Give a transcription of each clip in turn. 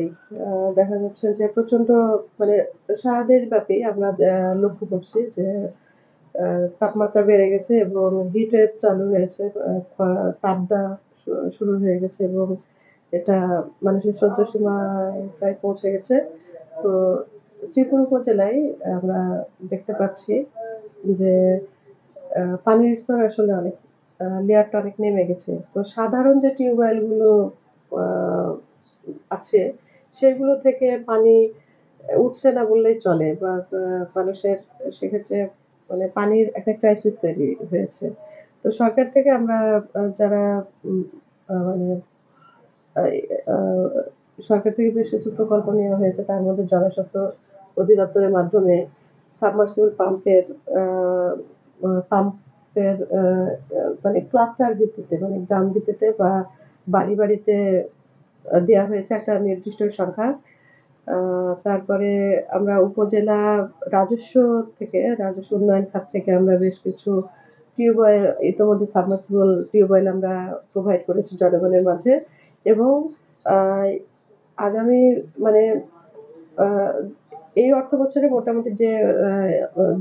যাচ্ছেই। দেখা যাচ্ছে যে প্রচণ্ড মানে সারাদেশব্যাপী আমরা লক্ষ্য করছি যে আ তাপমাত্রা বেড়ে গেছে এবং হিট ওয়েভ চালু হয়েছে। তাপদাহ শুরু হয়ে গেছে এবং এটা মানুষের সহ্য সীমায় প্রায় পৌঁছে গেছে। তো শ্রীপুর উপজেলায় আমরা দেখতে পাচ্ছি যে পানির স্তর আসলে অনেক লেয়ারটা অনেক নেমে গেছে। তো সাধারণ যে টিউবওয়েল গুলো আ আছে সেগুলো থেকে পানি উঠছে না বললেই চলে বা মানুষের সেক্ষেত্রে মানে পানির একটা ক্রাইসিস তৈরি হয়েছে। তো সরকার থেকে আমরা যারা উম মানে আ আ সরকার থেকে বেশ কিছু প্রকল্প নেওয়া হয়েছে। তার মধ্যে জনস্বাস্থ্য অধিদপ্তরের মাধ্যমে সাবমার্সিবল পাম্পের আ আ পাম্পের মানে ক্লাস্টার ভিত্তিতে মানে গ্রাম ভিত্তিতে বা বাড়িতে দেয়া হয়েছে একটা নির্দিষ্ট সংখ্যা। আ তারপরে আমরা উপজেলা রাজস্ব উন্নয়ন খাত থেকে আমরা বেশ কিছু টিউবওয়েল ইতোমধ্যে সাবমার্সিবল টিউবওয়েল আমরা প্রোভাইড করেছি জনগণের মাঝে এবং আ আগামী মানে আ এই অর্থবছরে মোটামুটি যে আ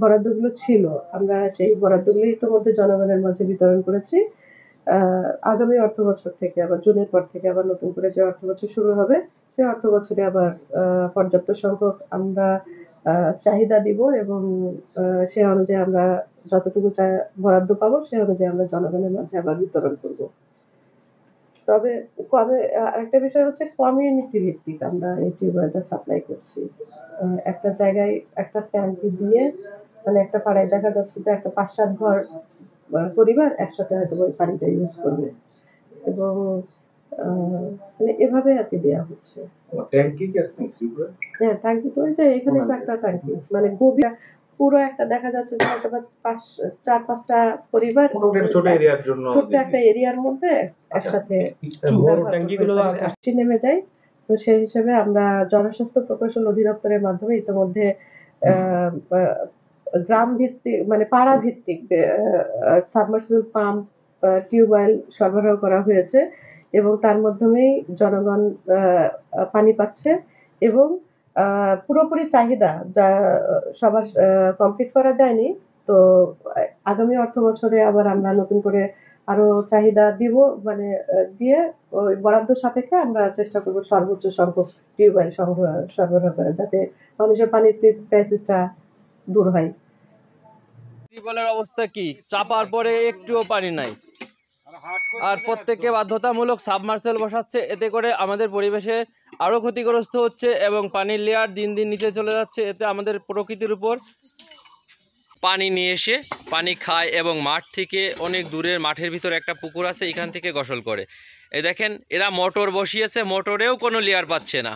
বরাদ্দগুলো ছিল, আমরা সেই বরাদ্দগুলো ইতোমধ্যে জনগণের মাঝে বিতরণ করেছি। আ আগামী অর্থবছর থেকে আবার জুনের পর থেকে আবার নতুন করে যে অর্থবছর শুরু হবে, সেই অর্থবছরে আবার আ পর্যাপ্ত সংখ্যক আমরা আ চাহিদা দিব এবং আ সে অনুযায়ী আমরা যতটুকু বরাদ্দ পাবো, সে অনুযায়ী আমরা জনগণের মাঝে আবার বিতরণ করব। তবে আরেকটা বিষয় হচ্ছে কমিউনিটি ভিত্তিক আমরা এই টিউবওয়েলটা সাপ্লাই করছি। একটা জায়গায় একটা ট্যাংকি দিয়ে মানে একটা পাড়ায় দেখা যাচ্ছে যে একটা ৫-৭ ঘর পরিবার একসাথে হয়তোবা ওই পানিটা ইউজ করবে এবং আ মানে এভাবে আরকি দেয়া হচ্ছে। ট্যাংকি কি আছে টিউবওয়েল? হ্যাঁ, ট্যাংকি তো ওই যে এখানে তো একটা ট্যাংকি। মানে গভীর পুরো একটা দেখা যাচ্ছে যে হয়তোবা ৪-৫ টা পরিবার মোটামুটি একটা ছোট এরিয়ার জন্য ছোট্ট একটা এরিয়ার মধ্যে একসাথে বড় ট্যাংকিগুলো নেমে যায়। তো সেই হিসেবে আমরা জনস্বাস্থ্য প্রকৌশল অধিদপ্তরের মাধ্যমে ইতিমধ্যে আ আ গ্রাম ভিত্তিক মানে পাড়া ভিত্তিক সাবমার্সিবল পাম্প, টিউবওয়েল সরবরাহ করা হয়েছে এবং তার মাধ্যমেই জনগণ আ আ পানি পাচ্ছে এবং আ পুরোপুরি চাহিদা যা সবার কমপ্লিট করা যায়নি। তো আগামী অর্থবছরে আবার আমরা নতুন করে আরো চাহিদা দিব মানে দিয়ে ওই বরাদ্দ সাপেক্ষে আমরা চেষ্টা করব সর্বোচ্চ সংখ্যক টিউবওয়েল সরবরাহ করা যাতে মানুষের পানির ক্রাইসিসটা দূর হয়। টিউবওয়েলের অবস্থা কি? চাপার পরে একটুও পানি নাই। আর প্রত্যেককে বাধ্যতামূলক সাবমার্সেল বসাচ্ছে, এতে করে আমাদের পরিবেশে আরও ক্ষতিগ্রস্ত হচ্ছে এবং পানির লেয়ার দিন দিন নিচে চলে যাচ্ছে। এতে আমাদের প্রকৃতির উপর পানি নিয়ে এসে পানি খায় এবং মাঠ থেকে অনেক দূরের মাঠের ভিতরে একটা পুকুর আছে, এখান থেকে গোসল করে। এই দেখেন এরা মোটর বসিয়েছে, মোটরেও কোনো লেয়ার পাচ্ছে না।